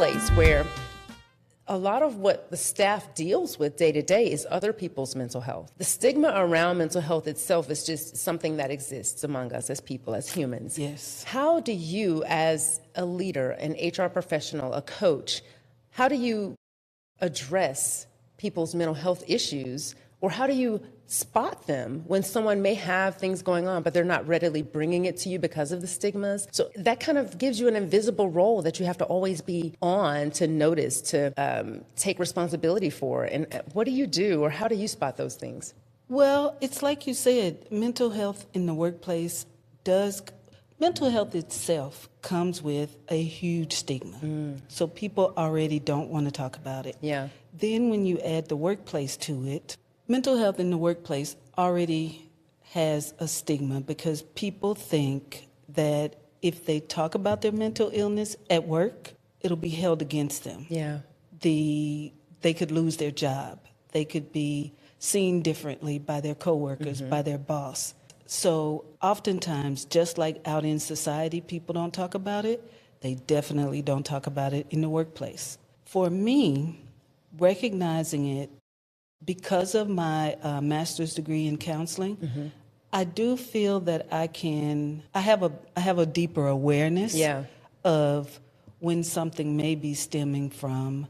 workplace where a lot of what the staff deals with day to day is other people's mental health. The stigma around mental health itself is just something that exists among us as people, as humans. Yes. How do you, as a leader, an HR professional, a coach, how do you address people's mental health issues, or how do you spot them when someone may have things going on, but they're not readily bringing it to you because of the stigmas? So that kind of gives you an invisible role that you have to always be on to notice, to take responsibility for. And what do you do, or how do you spot those things? Well, it's like you said, mental health in the workplace mental health itself comes with a huge stigma. So people already don't want to talk about it. Yeah. Then when you add the workplace to it, mental health in the workplace already has a stigma because people think that if they talk about their mental illness at work, it'll be held against them. Yeah. They could lose their job. They could be seen differently by their coworkers, by their boss. So oftentimes, just like out in society, people don't talk about it, they definitely don't talk about it in the workplace. For me, recognizing it, because of my master's degree in counseling, I do feel that I have a deeper awareness of when something may be stemming from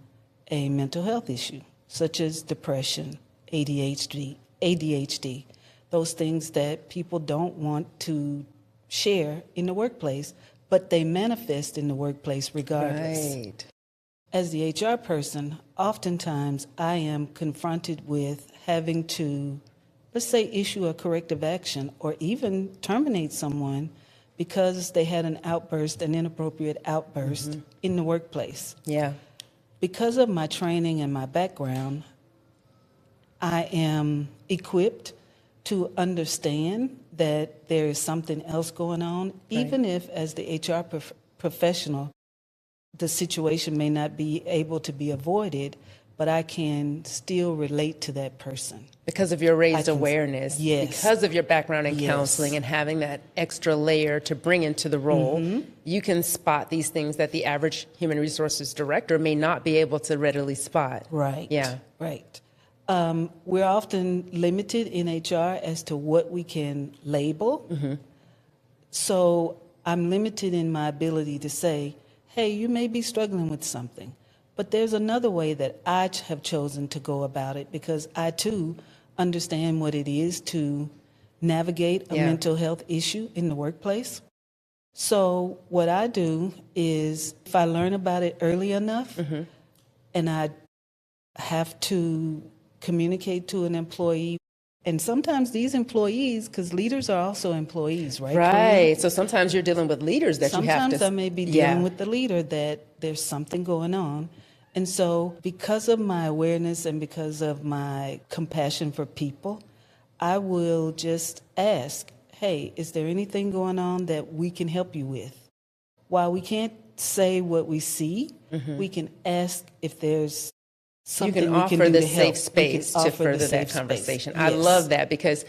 a mental health issue, such as depression, ADHD, those things that people don't want to share in the workplace, but they manifest in the workplace regardless. Right. As the HR person, oftentimes I am confronted with having to, let's say, issue a corrective action or even terminate someone because they had an inappropriate outburst in the workplace. Yeah. Because of my training and my background, I am equipped to understand that there is something else going on, even if as the HR professional, the situation may not be able to be avoided, but I can still relate to that person. Because of your raised awareness, yes. Because of your background in counseling and having that extra layer to bring into the role, you can spot these things that the average human resources director may not be able to readily spot. Right. Yeah. Right. We're often limited in HR as to what we can label. So I'm limited in my ability to say, hey, you may be struggling with something, but there's another way that I have chosen to go about it because I too understand what it is to navigate a mental health issue in the workplace. So what I do is if I learn about it early enough and I have to communicate to an employee. And sometimes these employees, because leaders are also employees, right? Right. So sometimes you're dealing with leaders that you have to... Sometimes I may be dealing with the leader that there's something going on. And so because of my awareness and because of my compassion for people, I will just ask, hey, is there anything going on that we can help you with? While we can't say what we see, we can ask if there's something you can offer the safe space to further that conversation. I love that, because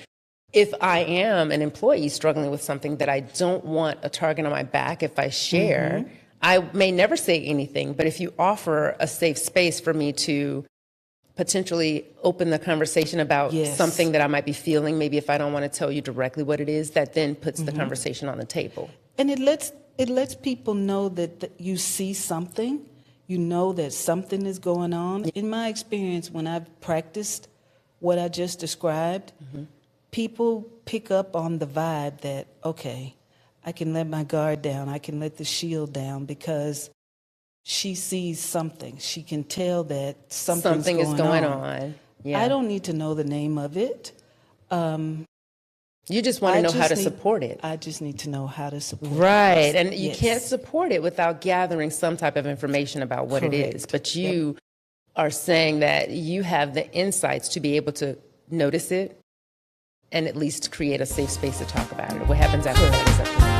if I am an employee struggling with something that I don't want a target on my back, if I share, I may never say anything, but if you offer a safe space for me to potentially open the conversation about something that I might be feeling, maybe if I don't want to tell you directly what it is, that then puts the conversation on the table. And it lets people know that you see something. You know that something is going on. In my experience, when I've practiced what I just described, people pick up on the vibe that, okay, I can let my guard down, I can let the shield down because she sees something. She can tell that something is going on. Yeah. I don't need to know the name of it. You just want to know how to support it. I just need to know how to support it. Right. And you can't support it without gathering some type of information about what it is. But you are saying that you have the insights to be able to notice it and at least create a safe space to talk about it. What happens after that is up to you.